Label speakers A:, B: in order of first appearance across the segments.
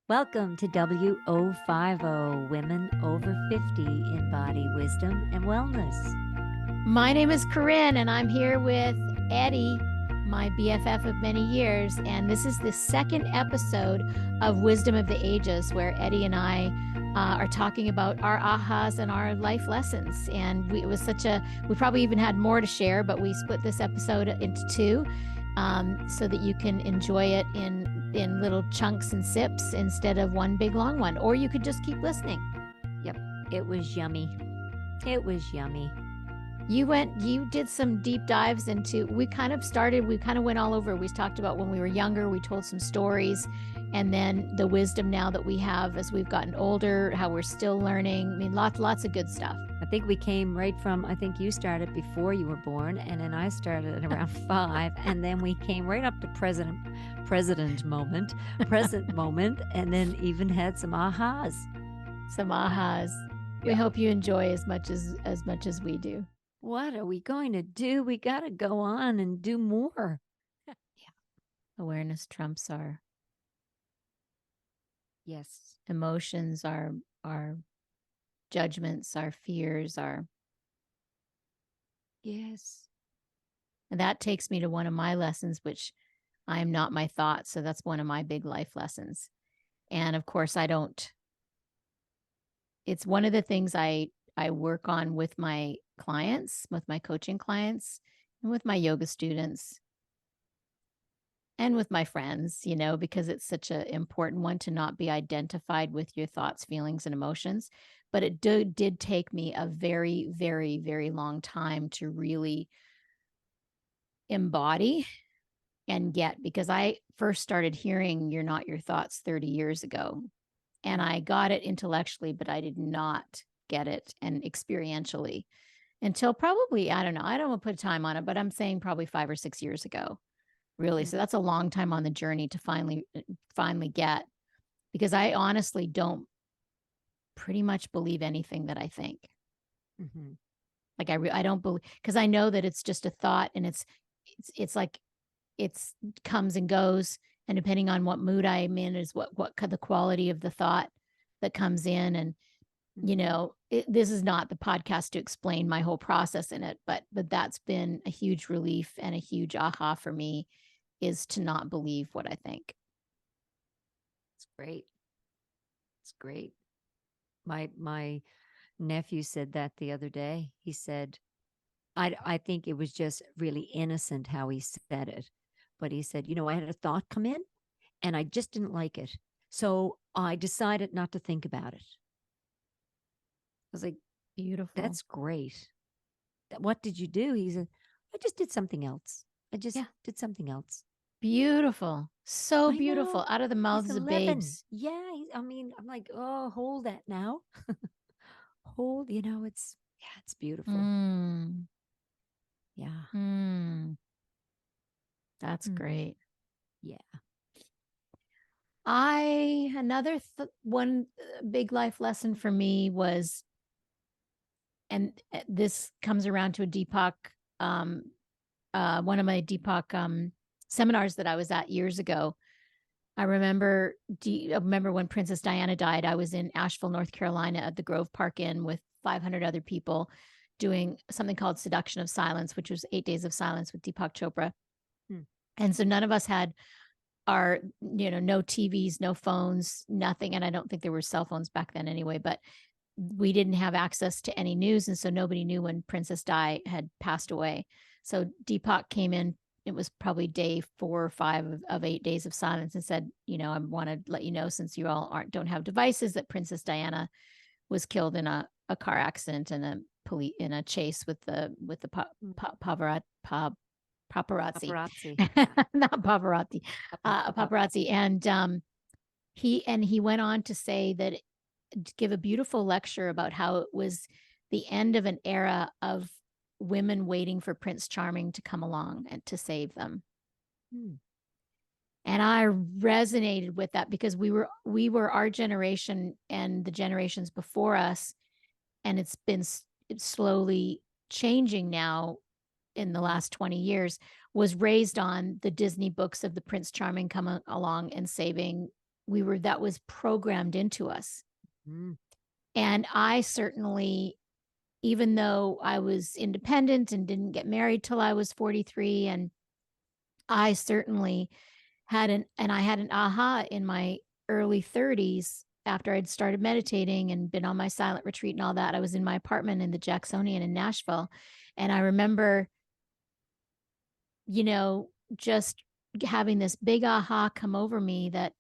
A: Welcome to WO50, Women Over 50 in Body Wisdom and Wellness.
B: My name is Corrine, and I'm here with Eddi, my BFF of many years. And this is the second episode of Wisdom of the Ages, where Eddi and I are talking about our ahas and our life lessons. And we probably even had more to share, but we split this episode into two so that you can enjoy it in little chunks and sips instead of one big long one, or you could just keep listening.
A: Yep, it was yummy. It was yummy.
B: You did some deep dives into, we kind of went all over. We talked about when we were younger, we told some stories, and then the wisdom now that we have as we've gotten older, how we're still learning. I mean, lots of good stuff.
A: I think we came right from, I think you started before you were born, and then I started at around 5, and then we came right up to present moment, and then even had some ahas.
B: We hope you enjoy as much as we do.
A: What are we going to do? We got to go on and do more.
B: Yeah. Awareness trumps our emotions, our judgments, our fears, and that takes me to one of my lessons, which I am not my thoughts. So that's one of my big life lessons. And of course, it's one of the things I work on with my clients, with my coaching clients, and with my yoga students, and with my friends, because it's such an important one to not be identified with your thoughts, feelings, and emotions. But it did take me a very, very, very long time to really embody and get, because I first started hearing "you're not your thoughts" 30 years ago. And I got it intellectually, but I did not get it and experientially until probably, I don't know, I don't want to put a time on it, but I'm saying probably 5 or 6 years ago, really. So that's a long time on the journey to finally get, because I honestly don't pretty much believe anything that I think. Mm-hmm. Like I don't believe, because I know that it's just a thought, and it's like it comes and goes, and depending on what mood I'm in is what the quality of the thought that comes in. And this is not the podcast to explain my whole process in it, but that's been a huge relief and a huge aha for me, is to not believe what I think.
A: It's great. It's great. My nephew said that the other day. He said, I think it was just really innocent how he said it. But he said, I had a thought come in and I just didn't like it. So I decided not to think about it. I was like,
B: beautiful.
A: That's great. What did you do? He said, I just did something else. Did something else.
B: Beautiful. So beautiful. Out of the mouths of babes.
A: Yeah. I'm like, oh, hold that now. Hold, it's beautiful. Yeah.
B: That's great.
A: Yeah.
B: Another one big life lesson for me was, and this comes around to a Deepak, one of my Deepak seminars that I was at years ago. I remember when Princess Diana died. I was in Asheville, North Carolina at the Grove Park Inn with 500 other people doing something called Seduction of Silence, which was 8 days of silence with Deepak Chopra. And so none of us had our, no TVs, no phones, nothing. And I don't think there were cell phones back then anyway, but we didn't have access to any news. And so nobody knew when Princess Di had passed away. So Deepak came in, it was probably day 4 or 5 of 8 days of silence, and said, I want to let you know, since you all don't have devices, that Princess Diana was killed in a car accident and in a chase with the paparazzi. Not paparazzi, paparazzi. And he went on to say that, to give a beautiful lecture about how it was the end of an era of women waiting for Prince Charming to come along and to save them. And I resonated with that, because we were our generation and the generations before us, and it's slowly changing now in the last 20 years, was raised on the Disney books of the Prince Charming coming along and saving that was programmed into us.
A: Mm.
B: And I certainly, even though I was independent and didn't get married till I was 43, and I certainly I had an aha in my early 30s after I'd started meditating and been on my silent retreat and all that. I was in my apartment in the Jacksonian in Nashville. And I remember, just having this big aha come over me that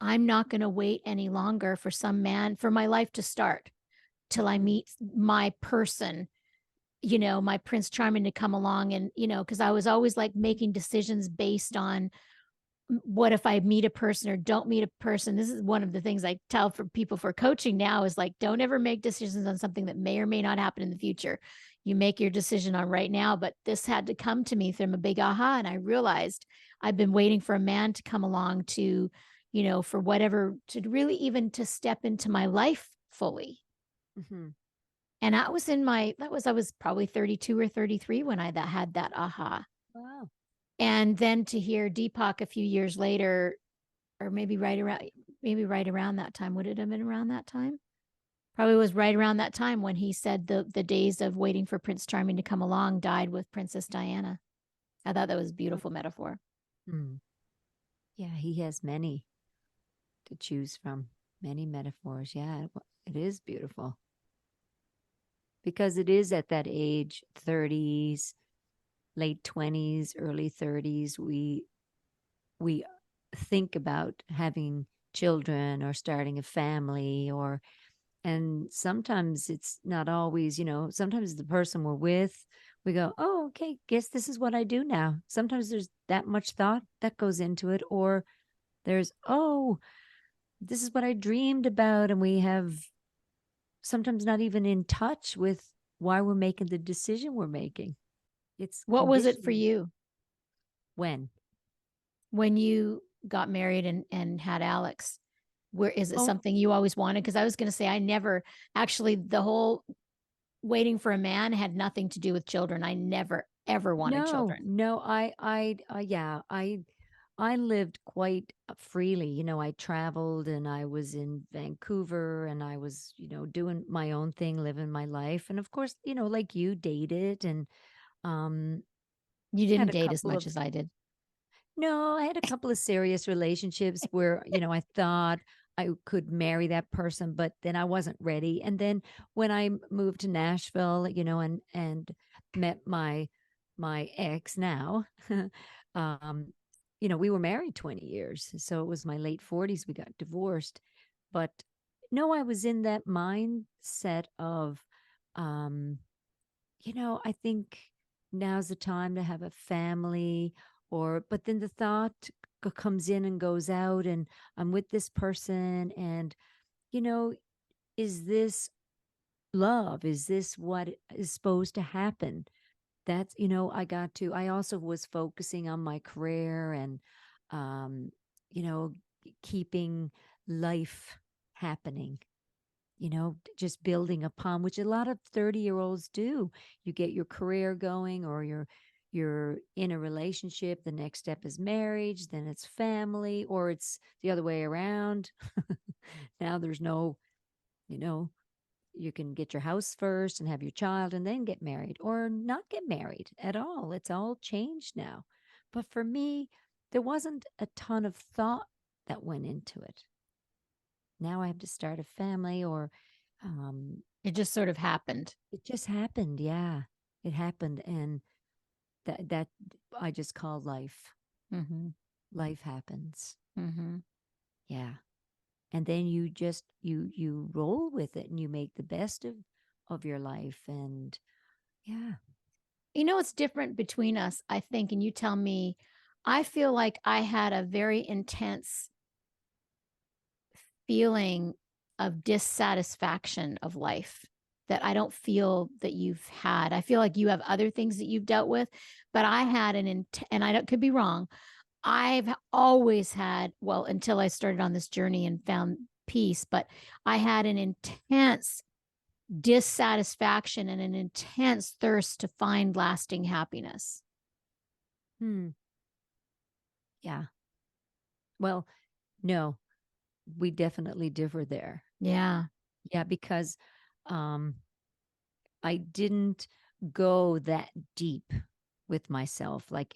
B: I'm not going to wait any longer for some man for my life to start till I meet my person, my Prince Charming to come along. And, because I was always like making decisions based on what if I meet a person or don't meet a person. This is one of the things I tell for people for coaching now is like, don't ever make decisions on something that may or may not happen in the future. You make your decision on right now. But this had to come to me from a big aha. And I realized I've been waiting for a man to come along to, for whatever, to really even to step into my life fully.
A: Mm-hmm.
B: And I was probably 32 or 33 when I had that aha.
A: Wow.
B: And then to hear Deepak a few years later, or maybe right around that time. Would it have been around that time? Probably was right around that time when he said the days of waiting for Prince Charming to come along died with Princess Diana. I thought that was a beautiful metaphor.
A: Mm. Yeah, he has many to choose from, many metaphors. Yeah, it is beautiful. Because it is at that age, 30s, late 20s, early 30s, we think about having children or starting a family, and sometimes it's not always, sometimes the person we're with, we go, oh, okay, guess this is what I do now. Sometimes there's that much thought that goes into it, or there's, oh, this is what I dreamed about, and we have sometimes not even in touch with why we're making the decision we're making. It's
B: What was it for
A: conditioning.
B: you when you got married and had Alex? Where is it
A: Oh,
B: something you always wanted? Because I was going to say I never actually the whole waiting for a man had nothing to do with children. I never ever wanted children.
A: no, yeah, I lived quite freely. I traveled and I was in Vancouver and I was, doing my own thing, living my life. And of course, like you dated and um
B: You
A: had
B: didn't
A: a
B: date as
A: couple
B: much
A: of
B: as I did.
A: no, I had a couple of serious relationships where, I thought I could marry that person, but then I wasn't ready. And then when I moved to Nashville, and met my ex now, um, we were married 20 years. So it was my late 40s we got divorced. But no, I was in that mindset of um I think now's the time to have a family, but then the thought comes in and goes out, and I'm with this person, and, you know, is this love? Is this what is supposed to happen? I also was focusing on my career and, um, you know, keeping life happening, just building upon, which a lot of 30-year-olds do. You get your career going, or you're in a relationship. The next step is marriage, then it's family, or it's the other way around. Now there's no, you know, you can get your house first and have your child and then get married, or not get married at all. It's all changed now. But for me, there wasn't a ton of thought that went into it. Now I have to start a family, or
B: It just sort of happened.
A: it just happened. Yeah, it happened. And that I just call life.
B: Mm-hmm.
A: Life happens.
B: Mm-hmm.
A: Yeah. And then you just you roll with it and you make the best of your life. And yeah.
B: It's different between us, I think, and you tell me. I feel like I had a very intense feeling of dissatisfaction of life that I don't feel that you've had. I feel like you have other things that you've dealt with, but I had and I don't, could be wrong. I've always had, well, until I started on this journey and found peace, but I had an intense dissatisfaction and an intense thirst to find lasting happiness.
A: Hmm. Yeah. Well, no. we definitely differ there.
B: Yeah.
A: Yeah, because um I didn't go that deep with myself. Like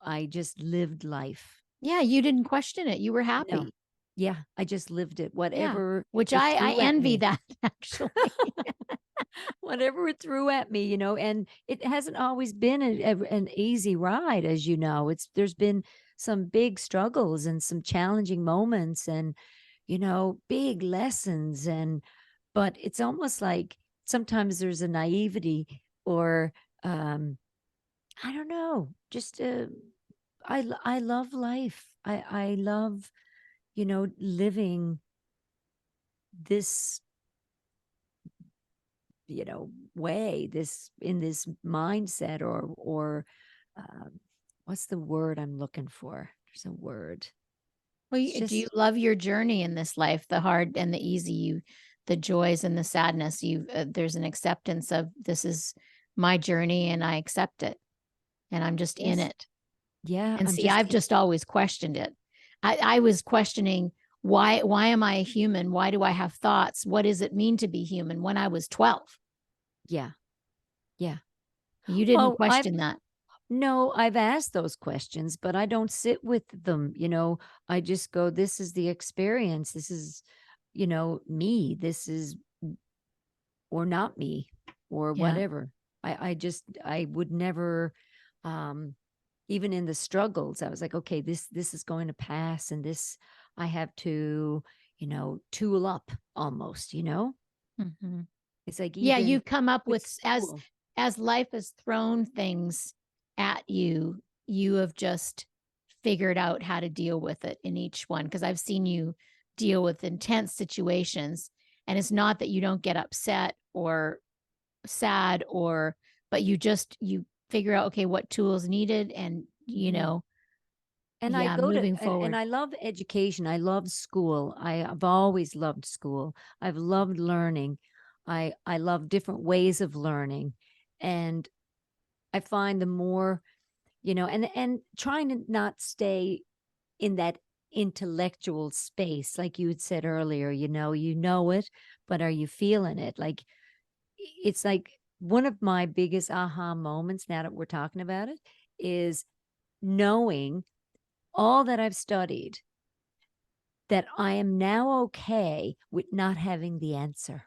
A: I just lived life.
B: Yeah, you didn't question it. You were
A: No.
B: happy.
A: Yeah, I just lived it.
B: Yeah.
A: Whatever
B: Which
A: it
B: I
A: threw at
B: envy
A: me.
B: that actually.
A: Whatever it threw at me, and it hasn't always been an easy ride, as you know. There's been some big struggles and some challenging moments, and big lessons, but it's almost like sometimes there's a naivety, or I don't know, just I love life. I love living this way, this in this mindset, or um, what's the word I'm looking for? There's a word.
B: Well,
A: It's
B: do you
A: just,
B: love your journey in this life, the hard and the easy, the joys and the sadness? There's an acceptance of this is my journey and I accept it and I'm just in
A: yes,
B: it.
A: yeah,
B: And
A: I'm
B: see,
A: just
B: I've just always questioned it. I was questioning why am I a human? Why do I have thoughts? What does it mean to be human when I was 12?
A: yeah, yeah.
B: You didn't
A: Oh, I've
B: question that.
A: no, I've asked those questions, but I don't sit with them. I just go, this is the experience. This is, me. This is, or not me, or
B: Yeah.
A: whatever. I would never, um, even in the struggles, I was like, okay, this is going to pass, and this I have to, tool up almost.
B: Mm-hmm.
A: It's like
B: Yeah,
A: even
B: you've come up
A: with
B: with
A: school.
B: as life has thrown things at you, you have just figured out how to deal with it in each one because I've seen you deal with intense situations and it's not that you don't get upset or sad or but you figure out okay what tools needed and
A: Mhm. And I
B: yeah,
A: go to,
B: moving
A: and
B: forward.
A: I love education. I love school. I've always loved school. I've loved learning. I love different ways of learning. And I find the more, and trying to not stay in that intellectual space, like you had said earlier, you know it, but are you feeling it? Like, it's like one of my biggest aha moments, now that we're talking about it, is knowing all that I've studied, that I am now okay with not having the answer.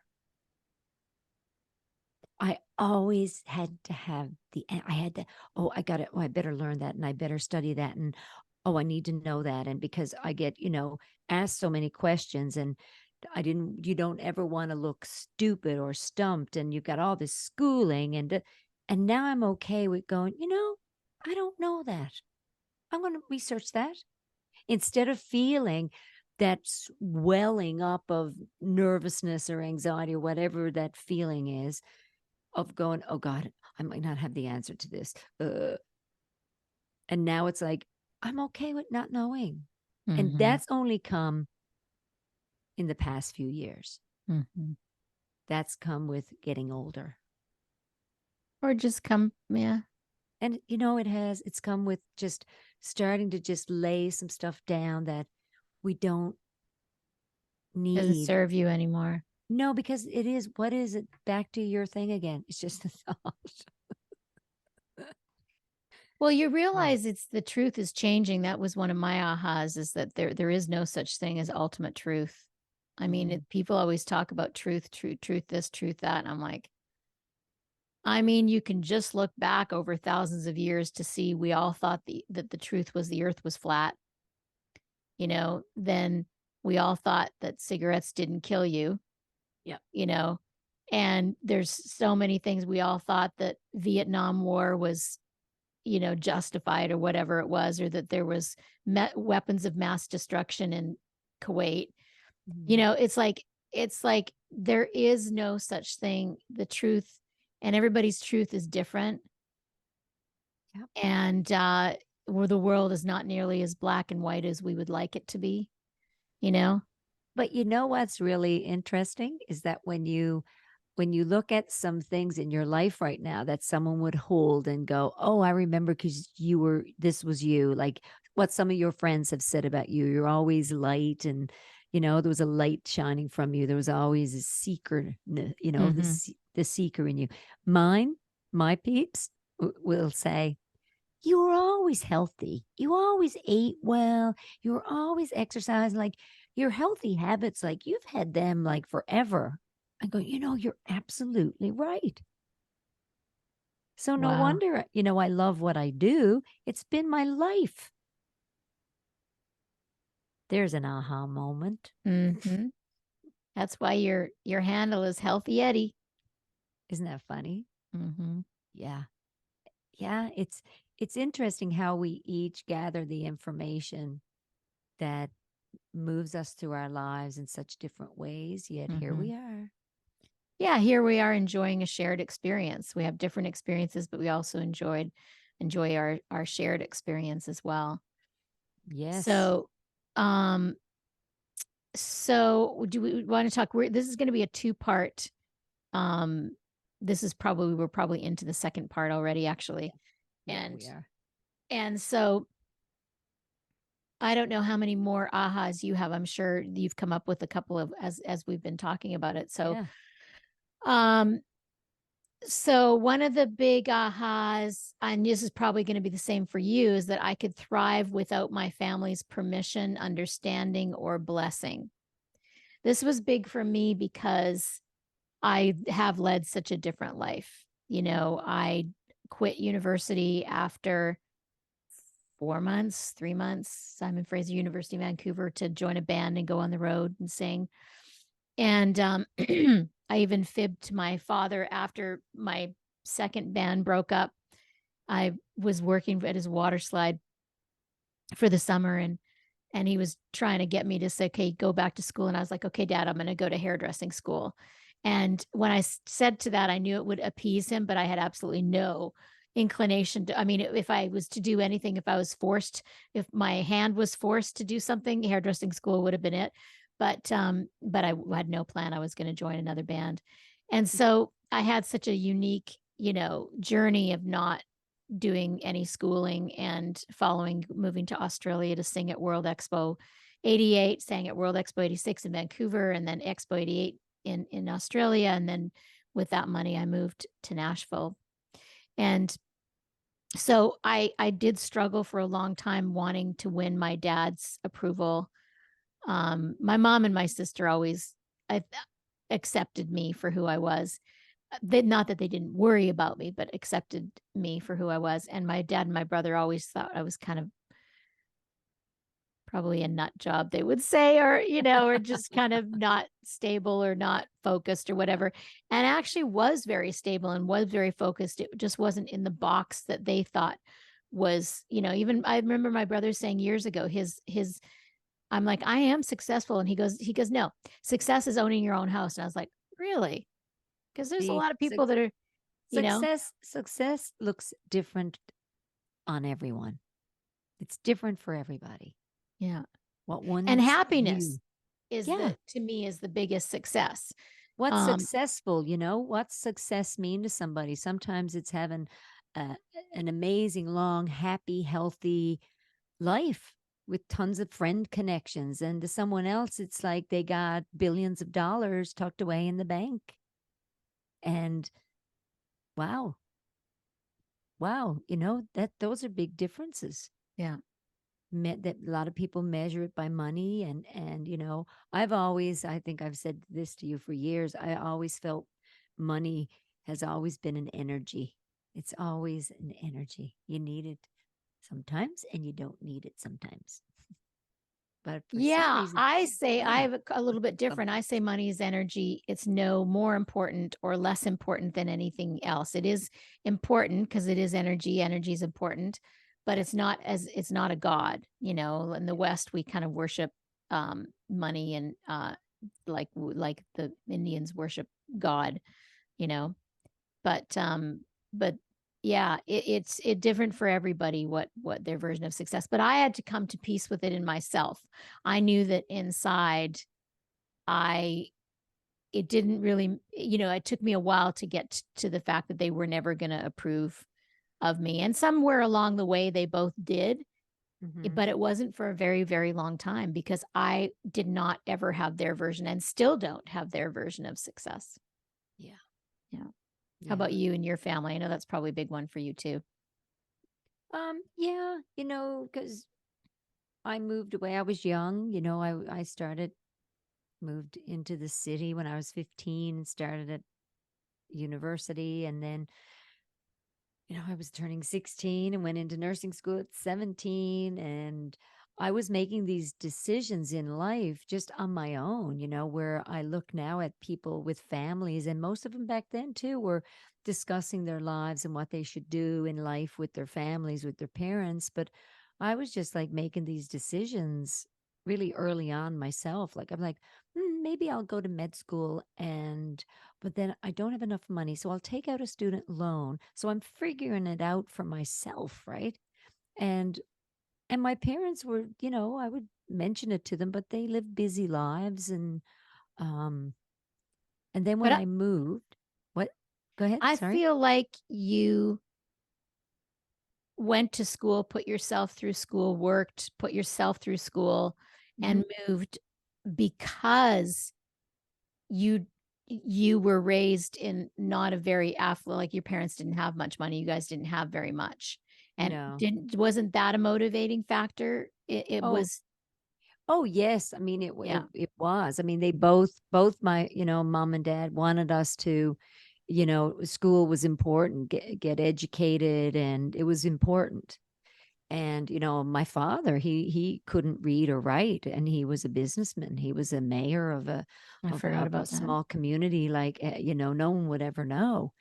A: I always had to have I had to, oh, I got it. Oh, I better learn that, and I better study that. And oh, I need to know that. And because I get, asked so many questions, and you don't ever want to look stupid or stumped. And you've got all this schooling, and now I'm okay with going, I don't know that. I'm going to research that, instead of feeling that swelling up of nervousness or anxiety or whatever that feeling is, of going, oh God, I might not have the answer to this. And now it's like, I'm okay with not knowing. And
B: Mm-hmm.
A: that's only come in the past few years.
B: Mm-hmm.
A: That's come with getting older.
B: Or just come, yeah.
A: And, it's come with just starting to just lay some stuff down that we don't
B: Doesn't
A: need.
B: serve you anymore.
A: No, because it is, what is it? Back to your thing again. It's just a thought.
B: Well, you realize it's the truth is changing. That was one of my ahas is that there is no such thing as ultimate truth. I mean,
A: Mhm.
B: people always talk about truth this, truth that. And I'm like, I mean, you can just look back over thousands of years to see we all thought that the truth was the earth was flat. Then we all thought that cigarettes didn't kill you,
A: Yeah.
B: you know, and there's so many things we all thought that Vietnam War was justified or whatever it was, or that there was weapons of mass destruction in Kuwait.
A: Mhm.
B: It's like there is no such thing. The truth and everybody's truth is different.
A: Yep.
B: And where the world is not nearly as black and white as we would like it to be, you know?
A: But what's really interesting is that when you look at some things in your life right now that someone would hold and go, oh, I remember, because this was you, like what some of your friends have said about you. You're always light, and there was a light shining from you. There was always a seeker, the seeker in you. My peeps will say, you were always healthy. You always ate well. You were always exercising. Like your healthy habits, like you've had them like forever. I go, you're absolutely right. So no
B: Wow.
A: wonder, I love what I do. It's been my life. There's an aha moment.
B: Mm-hmm. That's why your handle is Healthy Eddie.
A: Isn't that funny?
B: Mm-hmm.
A: Yeah. Yeah. It's interesting how we each gather the information that moves us through our lives in such different ways. Yet here
B: Mm-hmm.
A: we are.
B: Yeah, here we are enjoying a shared experience. We have different experiences, but we also enjoy our shared experience as well.
A: Yes.
B: So, um, so do we want to talk? This is going to be a two-part. Um, this is probably we're probably into the second part already, actually,
A: Yeah,
B: and
A: we are.
B: and so I don't know how many more ahas you have. I'm sure you've come up with a couple of as we've been talking about it. So,
A: Yeah.
B: um, so one of the big ahas, and this is probably going to be the same for you, is that I could thrive without my family's permission, understanding, or blessing. This was big for me because I have led such a different life. I quit university after 4 months, 3 months, Simon Fraser University, Vancouver, to join a band and go on the road and sing. And I even fibbed to my father after my second band broke up. I was working at his water slide for the summer, and he was trying to get me to say, okay, go back to school. And I was like, okay, Dad, I'm going to go to hairdressing school. And when I said to that, I knew it would appease him, but I had absolutely no inclination to. I mean, if I was to do anything, if my hand was forced to do something, hairdressing school would have been it. But I had no plan. I was going to join another band. And so I had such a unique, journey of not doing any schooling and moving to Australia to sing at World Expo 88, sang at World Expo 86 in Vancouver, and then Expo 88 in Australia. And then with that money, I moved to Nashville. And so I did struggle for a long time wanting to win my dad's approval. My mom and my sister always I, accepted me for who I was. Not that they didn't worry about me, but accepted me for who I was. And my dad and my brother always thought I was kind of probably a nut job, they would say, or just kind of not stable or not focused or whatever. And actually was very stable and was very focused. It just wasn't in the box that they thought was, even I remember my brother saying years ago, I'm like, I am successful. And he goes, no, success is owning your own house. And I was like, really? Because there's a
A: See,
B: lot of people that are,
A: success looks different on everyone. It's different for everybody.
B: yeah.
A: What
B: And
A: one's
B: happiness
A: you.
B: is
A: Yeah.
B: to me is the biggest success.
A: What's
B: Um,
A: successful? What's success mean to somebody? Sometimes it's having an amazing, long, happy, healthy life with tons of friend connections. And to someone else, it's like they got billions of dollars tucked away in the bank. And wow, that those are big differences.
B: yeah.
A: That a lot of people measure it by money, and I think I've said this to you for years. I always felt money has always been an energy. It's always an energy. You need it sometimes and you don't need it sometimes, but for some
B: Yeah,
A: reason,
B: I say I
A: yeah,
B: have a little bit different.
A: something.
B: I say money is energy. It's no more important or less important than anything else. It is important because it is energy. Energy is important, but
A: Yep.
B: it's not a god. In the West, we kind of worship money and like the Indians worship God, you know. But yeah, it's different for everybody what their version of success. But I had to come to peace with it in myself. I knew that inside I it didn't really, it took me a while to get to the fact that they were never going to approve of me. And somewhere along the way they both did,
A: Mhm.
B: but it wasn't for a very, very long time because I did not ever have their version and still don't have their version of success.
A: Yeah.
B: Yeah. How
A: Yeah.
B: about you and your family? I know that's probably a big one for you too.
A: Yeah, because I moved away. I was young, I moved into the city when I was 15 and started at university. And then, I was turning 16 and went into nursing school at 17. And I was making these decisions in life just on my own, where I look now at people with families, and most of them back then too were discussing their lives and what they should do in life with their families, with their parents. But I was just like making these decisions really early on myself. Like, I'm like, maybe I'll go to med school, but then I don't have enough money. So I'll take out a student loan. So I'm figuring it out for myself, right? And and my parents were, I would mention it to them, but they live busy lives. Um and then when
B: But
A: I moved, what? Go ahead,
B: I
A: sorry.
B: feel like you went to school, put yourself through school, worked, put yourself through school,
A: Mhm.
B: and moved because you you were raised in not a very affluent, like your parents didn't have much money, you guys didn't have very much. And
A: No.
B: didn't wasn't that a motivating factor? It
A: Oh,
B: was,
A: oh yes. I mean,
B: yeah,
A: it was. I mean, they both my, mom and dad wanted us to, school was important, get educated, and it was important. And my father, he couldn't read or write, and he was a businessman. He was a mayor of a
B: I
A: of a,
B: forgot
A: of a
B: about that.
A: small community, like, no one would ever know.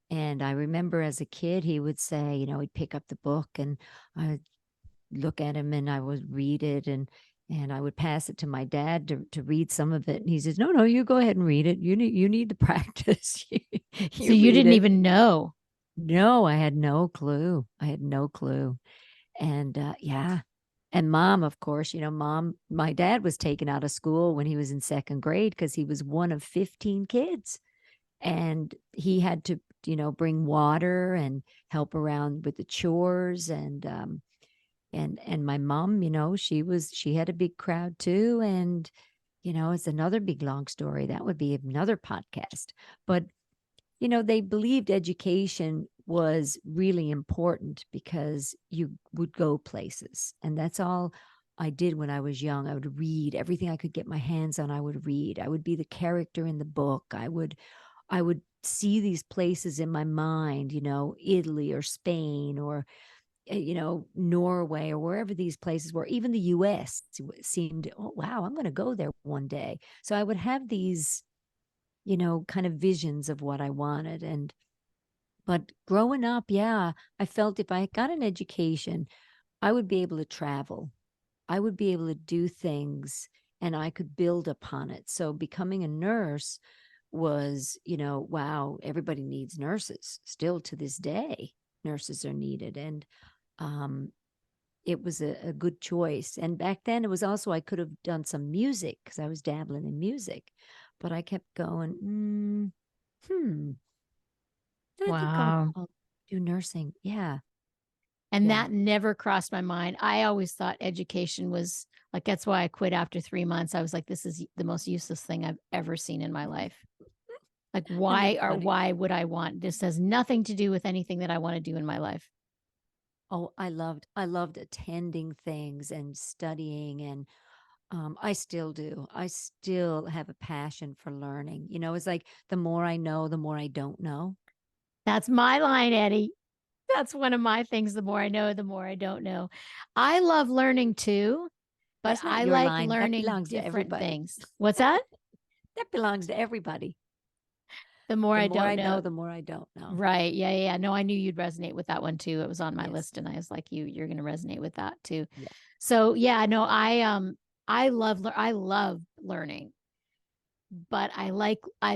A: And I remember as a kid, he would say, he'd pick up the book, and I'd look at him and I would read it, and I would pass it to my dad to read some of it. And he says, no, you go ahead and read it. You need to practice.
B: So
A: You
B: you
A: read
B: didn't
A: it.
B: even know.
A: No, I had no clue. I had no clue. And yeah. And mom, of course, my dad was taken out of school when he was in second grade because he was one of 15 kids. And he had to, bring water and help around with the chores. And my mom, she had a big crowd too. And, it's another big long story. That would be another podcast. But they believed education was really important because you would go places. And that's all I did when I was young. I would read everything I could get my hands on. I would read. I would be the character in the book. I would see these places in my mind, Italy or Spain or Norway or wherever these places were. Even the US seemed, oh wow, I'm going to go there one day. So I would have these kind of visions of what I wanted. But growing up, yeah, I felt if I got an education, I would be able to travel. I would be able to do things and I could build upon it. So becoming a nurse was, wow, everybody needs nurses. Still to this day, nurses are needed. And um, it was a good choice. And back then, it was also, I could have done some music because I was dabbling in music. But I kept going, I think
B: Wow.
A: I'll do nursing. Yeah.
B: And
A: Yeah.
B: that never crossed my mind. I always thought education was like, that's why I quit after 3 months. I was like, this is the most useless thing I've ever seen in my life. Like,
A: And it's funny.
B: why would I want this? Has nothing to do with anything that I want to do in my life.
A: Oh, I loved attending things and studying, and I still do. I still have a passion for learning. It's like the more I know, the more I don't know.
B: That's my line, Eddie. That's one of my things. The more I know, the more I don't know. I love learning too, but
A: That's not
B: I
A: your
B: like
A: line. That
B: learning
A: belongs to
B: different
A: everybody.
B: things. What's that?
A: That belongs to everybody.
B: The more
A: The
B: I
A: more
B: don't
A: I
B: know.
A: know, the more I don't know.
B: Right. Yeah, yeah. No, I knew you'd resonate with that one too. It was on my
A: Yes.
B: list and I was like, you're going to resonate with that too.
A: Yeah.
B: So, yeah, no, I love learning, but I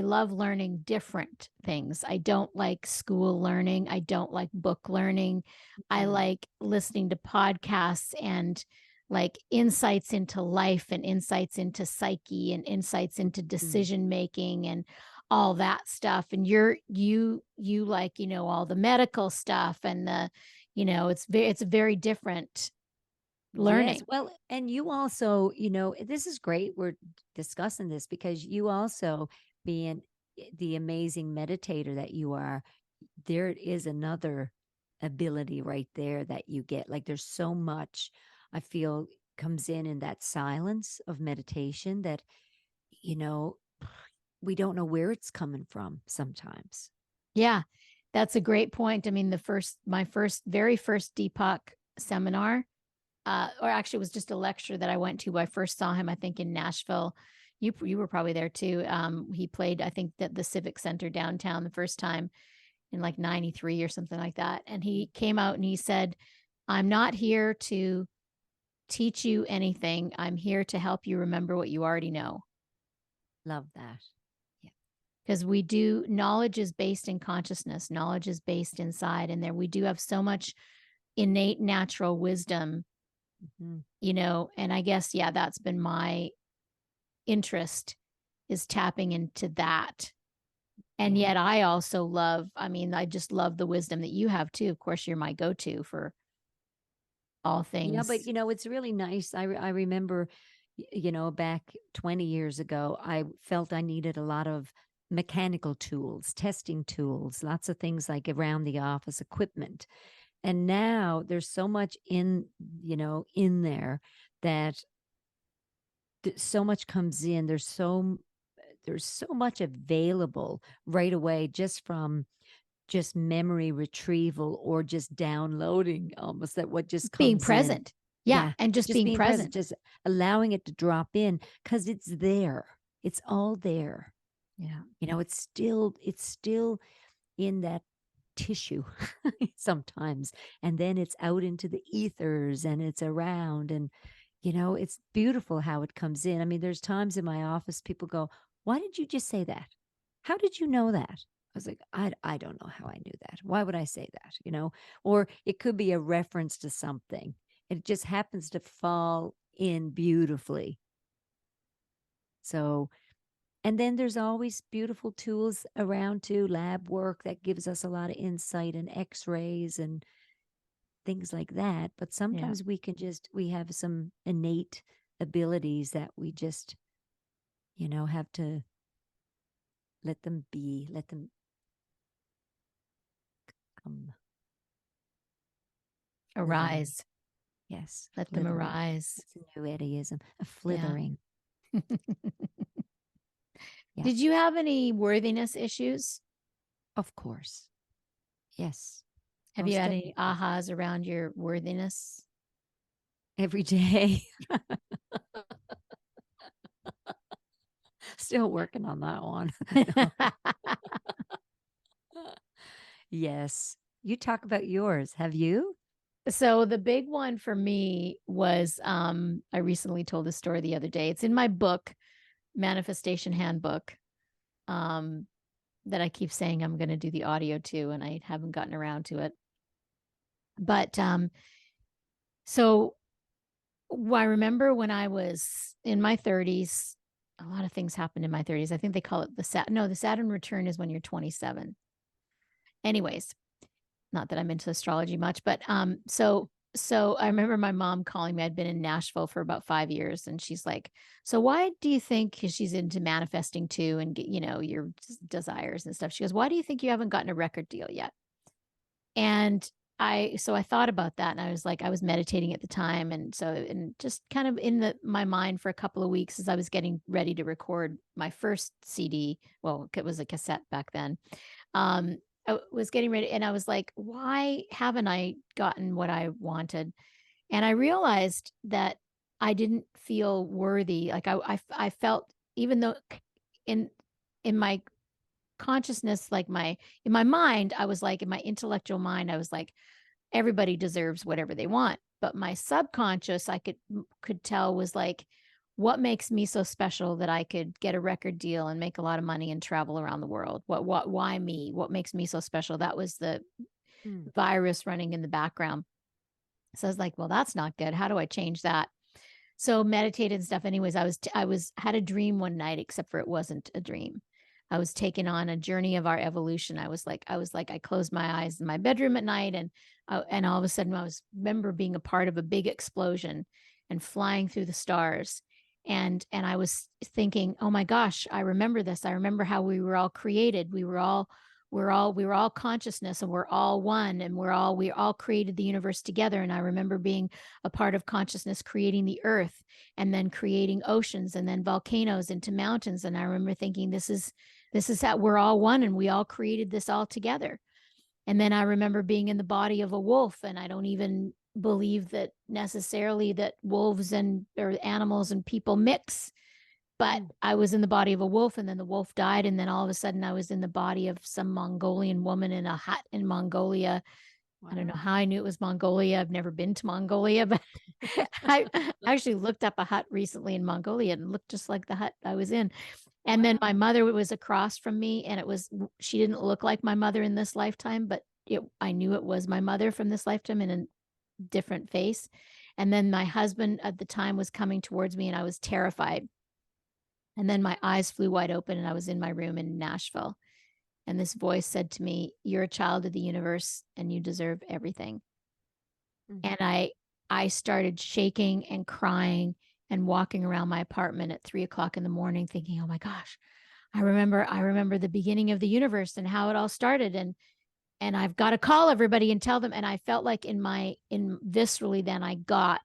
B: love learning different things. I don't like school learning. I don't like book learning. I
A: Mm,
B: like listening to podcasts and like insights into life and insights into psyche and insights into
A: mm,
B: decision making and all that stuff. And you like, all the medical stuff and it's very different learning.
A: Well, and you also, this is great. We're discussing this because you also, being the amazing meditator that you are, there is another ability right there that you get. Like there's so much I feel comes in that silence of meditation that, you know, we don't know where it's coming from sometimes.
B: Yeah, that's a great point. I mean, my very first Deepak seminar, or actually it was just a lecture that I went to. I first saw him, I think, in Nashville. You were probably there too. He played, I think, that the Civic Center downtown the first time in like 93 or something like that. And he came out and he said, I'm not here to teach you anything. I'm here to help you remember what you already know.
A: Love that. Yeah.
B: Because knowledge is based in consciousness, knowledge is based inside. And there we do have so much innate natural wisdom, and I guess, yeah, that's been my interest, is tapping into that. And yet I also I just love the wisdom that you have too. Of course, you're my go-to for all things.
A: But it's really nice. I remember, back 20 years ago, I felt I needed a lot of mechanical tools, testing tools, lots of things like around the office equipment. And now there's so much in there that so much comes in. There's so much available right away just from just memory retrieval or just downloading, almost, that what just
B: being
A: comes in.
B: present. Yeah. And just being present.
A: Just allowing it to drop in because it's there. It's all there.
B: Yeah.
A: It's still in that tissue sometimes. And then it's out into the ethers and it's around. And, it's beautiful how it comes in. I mean, there's times in my office, people go, why did you just say that? How did you know that? I was like, I don't know how I knew that. Why would I say that? Or it could be a reference to something. It just happens to fall in beautifully. So, and then there's always beautiful tools around too, lab work that gives us a lot of insight, and x-rays and things like that. But sometimes we have some innate abilities that we just, have to let them be, let them come.
B: Arise.
A: Yes.
B: Let them arise.
A: It's a new Eddyism. A flithering.
B: Yeah. Did you have any worthiness issues?
A: Of course. Yes.
B: Have you had any ahas around your worthiness?
A: Every day. Still working on that one. Yes. You talk about yours. Have you?
B: So the big one for me was, I recently told this story the other day. It's in my book, Manifestation Handbook, that I keep saying I'm going to do the audio to, and I haven't gotten around to it. But so I remember when I was in my 30s, a lot of things happened in my 30s. I think they call it the Saturn return is when you're 27. Anyways, not that I'm into astrology much, but so I remember my mom calling me. I'd been in Nashville for about 5 years, and she's like, so why do you think, because she's into manifesting too, and your desires and stuff, she goes, why do you think you haven't gotten a record deal yet? And I thought about that, and I was like, I was meditating at the time, and just kind of in my mind for a couple of weeks as I was getting ready to record my first CD. Well, it was a cassette back then. I was getting ready, and I was like, why haven't I gotten what I wanted? And I realized that I didn't feel worthy. Like I felt, even though in my consciousness, like in my mind, I was like, in my intellectual mind, I was like, everybody deserves whatever they want. But my subconscious, I could tell, was like, what makes me so special that I could get a record deal and make a lot of money and travel around the world? Why me? What makes me so special? That was the virus running in the background. So I was like, well, that's not good. How do I change that? So meditated and stuff. Anyways, I had a dream one night, except for it wasn't a dream. I was taken on a journey of our evolution. I closed my eyes in my bedroom at night, and all of a sudden I was remember being a part of a big explosion and flying through the stars. And I was thinking, oh my gosh, I remember this. I remember how we were all created. We were all consciousness, and we're all one, and we all created the universe together. And I remember being a part of consciousness, creating the earth, and then creating oceans, and then volcanoes into mountains. And I remember thinking, this is how we're all one, and we all created this all together. And then I remember being in the body of a wolf, and I don't even believe that necessarily that wolves and or animals and people mix, but I was in the body of a wolf, and then the wolf died, and then all of a sudden I was in the body of some Mongolian woman in a hut in Mongolia.
A: Wow.
B: I don't know how I knew it was Mongolia. I've never been to Mongolia, but I actually looked up a hut recently in Mongolia and looked just like the hut I was in. And then my mother was across from me, and she didn't look like my mother in this lifetime, but I knew it was my mother from this lifetime in a different face. And then my husband at the time was coming towards me, and I was terrified. And then my eyes flew wide open, and I was in my room in Nashville. And this voice said to me, "You're a child of the universe, and you deserve everything." And I started shaking and crying and walking around my apartment at 3 o'clock in the morning thinking, oh my gosh, I remember the beginning of the universe and how it all started. And I've got to call everybody and tell them. And I felt like in viscerally then I got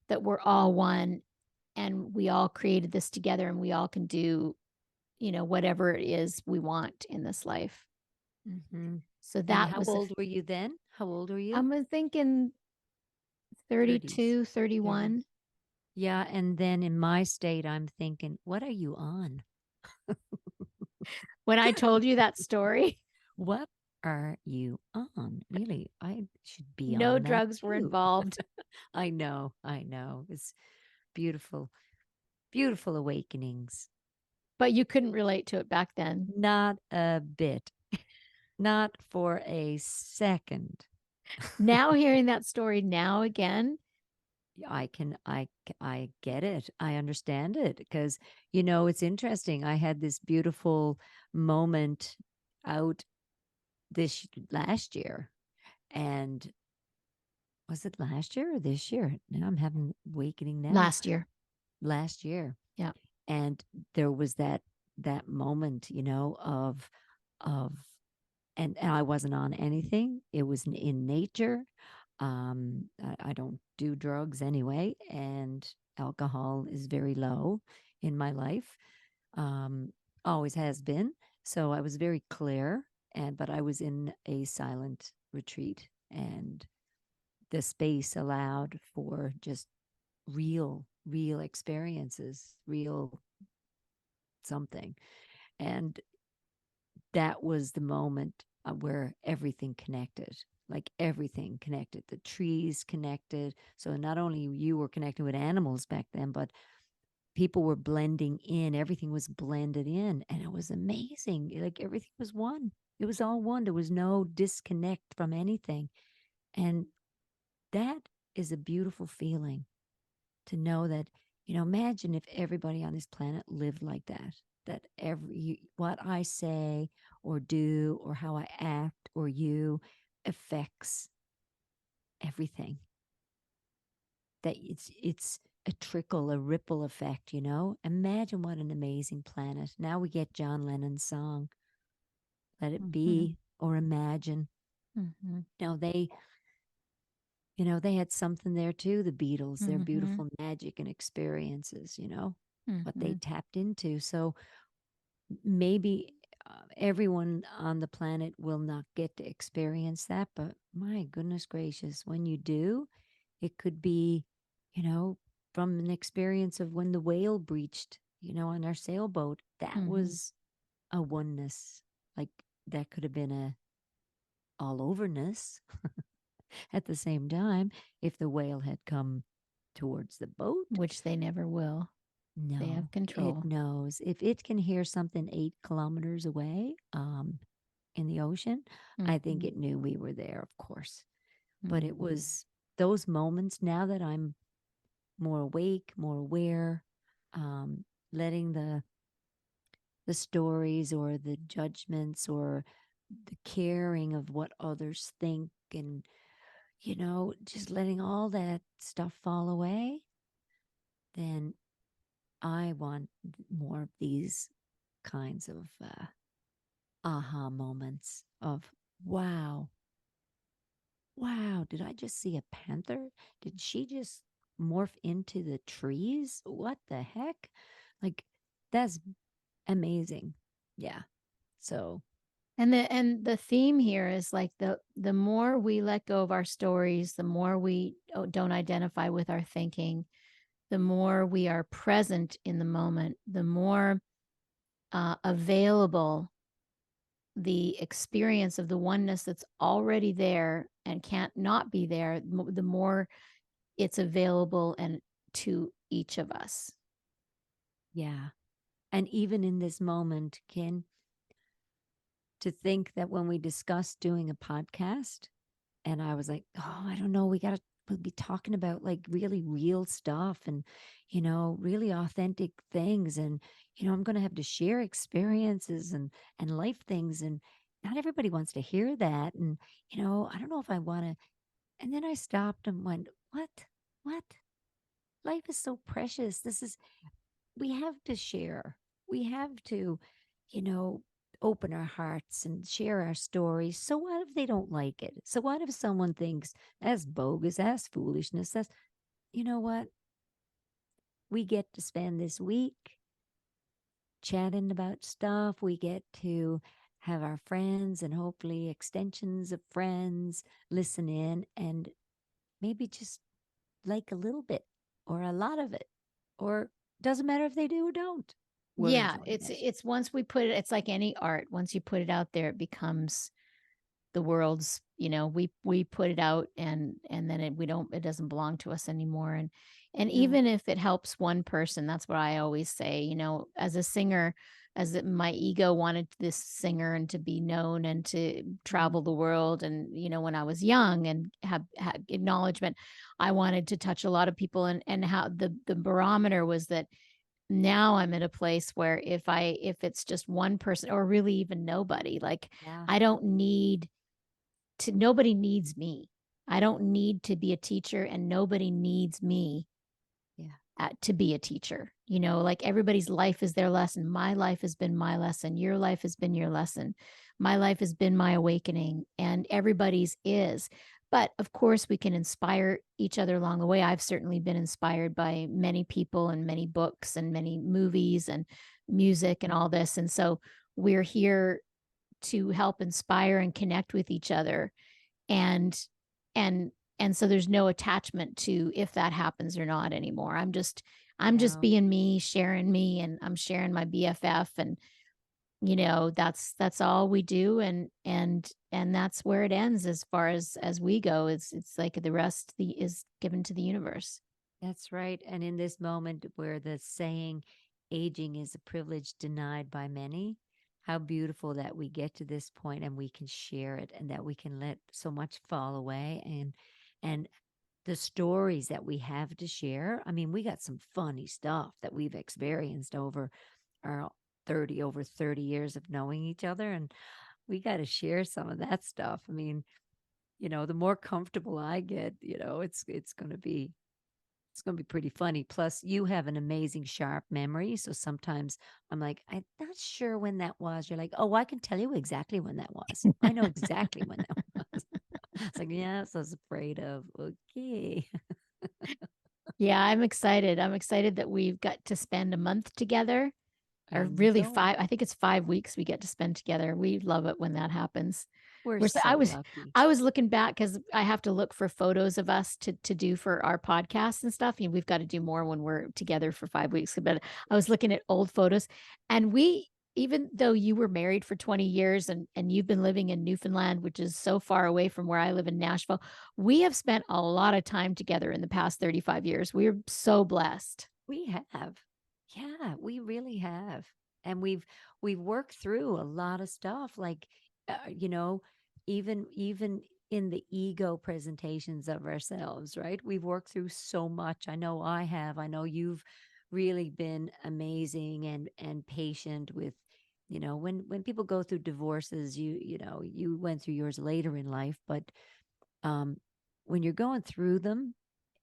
B: that we're all one, and we all created this together, and we all can do, whatever it is we want in this life. So
A: And
B: that
A: how
B: was
A: old were you then? How old were you?
B: I'm thinking 32, 31.
A: Yeah. And then in my state, I'm thinking, what are you on?
B: When I told you that story,
A: What are you on? Really, I should be
B: no
A: on that
B: drugs were
A: too.
B: involved.
A: I know. It's beautiful, beautiful awakenings.
B: But you couldn't relate to it back then.
A: Not a bit. Not for a second.
B: Now hearing that story now again,
A: I get it. I understand it because it's interesting. I had this beautiful moment out this last year, and was it last year or this year? Now I'm having awakening now.
B: last year.
A: Last year.
B: Yeah.
A: And there was that moment, of and I wasn't on anything. It was in nature. I don't do drugs anyway, and alcohol is very low in my life. Always has been. So I was very clear, but I was in a silent retreat, and the space allowed for just real experiences, real something. And that was the moment where everything connected, like everything connected. The trees connected. So not only you were connecting with animals back then, but people were blending in. Everything was blended in, and it was amazing. Like everything was one. It was all one. There was no disconnect from anything. And that is a beautiful feeling to know that, imagine if everybody on this planet lived like that, that what I say or do or how I act or you affects everything. That it's a trickle, a ripple effect, Imagine what an amazing planet. Now we get John Lennon's song, Let It Be, or Imagine. Now they had something there too, the Beatles, their beautiful magic and experiences, what they tapped into. So maybe everyone on the planet will not get to experience that, but my goodness gracious, when you do, it could be, from an experience of when the whale breached, on our sailboat. That was a oneness. Like that could have been a all overness at the same time if the whale had come towards the boat.
B: Which they never will.
A: No,
B: they have control.
A: It knows if it can hear something 8 kilometers away in the ocean. I think it knew we were there, of course. But it was those moments, now that I'm more awake, more aware, letting the the stories or the judgments or the caring of what others think, and just letting all that stuff fall away, then I want more of these kinds of aha moments of wow, wow, did I just see a panther? Did she just morph into the trees? What the heck? Like, that's amazing. Yeah. So,
B: And the theme here is like the more we let go of our stories, the more we don't identify with our thinking, the more we are present in the moment, the more available the experience of the oneness that's already there and can't not be there, the more it's available and to each of us.
A: yeah. And even in this moment, Ken, to think that when we discussed doing a podcast, and I was like, oh, I don't know, we'll be talking about like really real stuff and, really authentic things. And, I'm going to have to share experiences and life things. And not everybody wants to hear that. And, I don't know if I want to. And then I stopped and went, what? What? Life is so precious. We have to share. We have to, you know, open our hearts and share our stories. So what if they don't like it? So what if someone thinks that's bogus, that's foolishness? That's, you know what? We get to spend this week chatting about stuff. We get to have our friends and hopefully extensions of friends listen in and maybe just like a little bit or a lot of it, or doesn't matter if they do or don't. We're
B: Yeah,
A: enjoying
B: it's
A: it.
B: it's once we put it, it's like any art. Once you put it out there, it becomes the world's, we put it out, and then it doesn't belong to us anymore. And
A: No.
B: even if it helps one person, that's what I always say, as a singer, my ego wanted this singer and to be known and to
A: Mm.
B: travel the world. And when I was young and have acknowledgement, I wanted to touch a lot of people. And how the barometer was that now I'm at a place where if it's just one person, or really even nobody, like,
A: Yeah.
B: I don't need to nobody needs me. I don't need to be a teacher, and nobody needs me
A: Yeah.
B: to be a teacher. Like, everybody's life is their lesson. My life has been my lesson. Your life has been your lesson. My life has been my awakening, and everybody's is. But of course, we can inspire each other along the way. I've certainly been inspired by many people and many books and many movies and music and all this. And so we're here to help inspire and connect with each other. And and and so there's no attachment to if that happens or not anymore. I'm just
A: No.
B: being me, sharing me, and I'm sharing my BFF. And that's all we do. And that's where it ends, as far as we go. It's like the rest is given to the universe.
A: That's right. And in this moment where the saying, aging is a privilege denied by many, how beautiful that we get to this point and we can share it and that we can let so much fall away, and the stories that we have to share. I mean, we got some funny stuff that we've experienced over our 30 years of knowing each other, and we got to share some of that stuff. I mean, the more comfortable I get, it's going to be pretty funny. Plus, you have an amazing sharp memory. So sometimes I'm like, I'm not sure when that was. You're like, oh, I can tell you exactly when that was. I know exactly when that was. It's like, yes, I was afraid of. Okay.
B: Yeah, I'm excited that we've got to spend a month together, or
A: I
B: really
A: know.
B: 5. I think it's 5 weeks we get to spend together. We love it when that happens.
A: We're
B: We're so, I
A: so
B: was
A: lucky.
B: I was looking back, because I have to look for photos of us to do for our podcast and stuff. And we've got to do more when we're together for 5 weeks. But I was looking at old photos, and even though you were married for 20 years, and you've been living in Newfoundland, which is so far away from where I live in Nashville, we have spent a lot of time together in the past 35 years. We're so blessed.
A: We have. Yeah, we really have. And we've worked through a lot of stuff, like even in the ego presentations of ourselves, right? We've worked through so much. I know I have. I know you've really been amazing and patient with when people go through divorces, you went through yours later in life, but when you're going through them,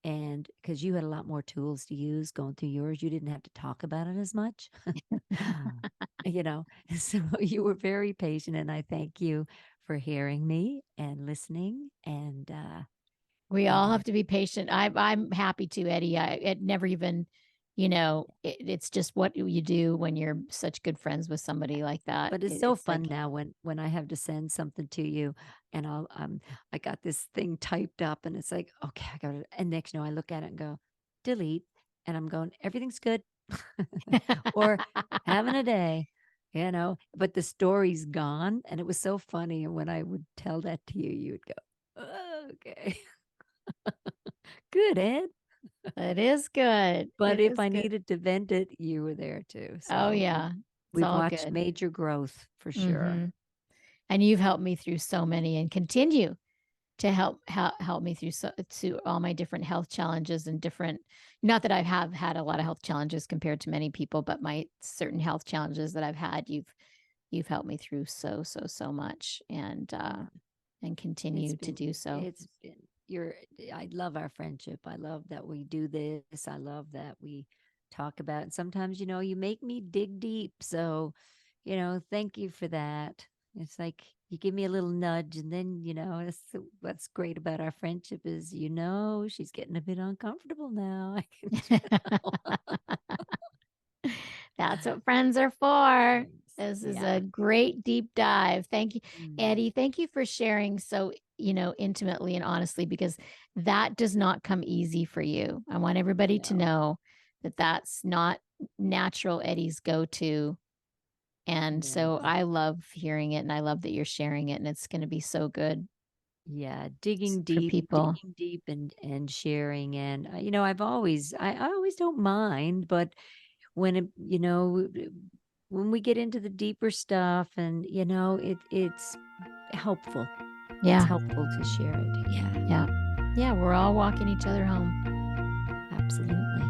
A: and because you had a lot more tools to use going through yours, you didn't have to talk about it as much. So you were very patient, and I thank you for hearing me and listening. And
B: We all
A: and
B: have to be patient. I'm happy to, Eddie. It never even, it's just what you do when you're such good friends with somebody like that.
A: But it's so
B: It's
A: fun
B: like,
A: now when I have to send something to you, and I got this thing typed up, and it's like, okay, I got it. And next, I look at it and go, delete, and I'm going, everything's good, or having a day, But the story's gone, and it was so funny. And when I would tell that to you, you would go, oh, okay, good, Ed.
B: it is good.
A: But
B: It
A: if
B: is
A: I
B: good.
A: needed to vent it, you were there too.
B: Oh
A: So
B: yeah, it's
A: we've
B: all
A: watched
B: good.
A: major growth for sure.
B: Hmm. And you've helped me through so many, and continue to help me through to all my different health challenges and different. Not that I have had a lot of health challenges compared to many people, but my certain health challenges that I've had, you've helped me through so much, and
A: It's
B: continue to
A: been
B: do so.
A: it's been I love our friendship. I love that we do this. I love that we talk about, and sometimes, you make me dig deep. So, thank you for that. It's like you give me a little nudge, and then, what's great about our friendship is, she's getting a bit uncomfortable now. I can tell.
B: That's what friends are for.
A: Thanks.
B: This is
A: Yeah.
B: a great deep dive. Thank you,
A: Mm,
B: Eddie. Thank you for sharing so, intimately and honestly, because that does not come easy for you. I want everybody to
A: no,
B: know that that's not natural Eddie's go to. And so
A: no.
B: I love hearing it, and I love that you're sharing it, and it's going to be so good
A: Yeah,
B: for people.
A: digging deep, and sharing. And I always don't mind, but when when we get into the deeper stuff, and it's helpful. It's
B: Yeah.
A: helpful to share it. Yeah,
B: Yeah. Yeah. We're all walking each other home.
A: absolutely.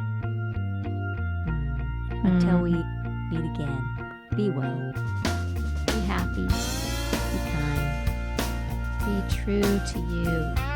A: Until
B: Mm,
A: we meet again, be well,
B: be happy.
A: be kind.
B: Be true to you.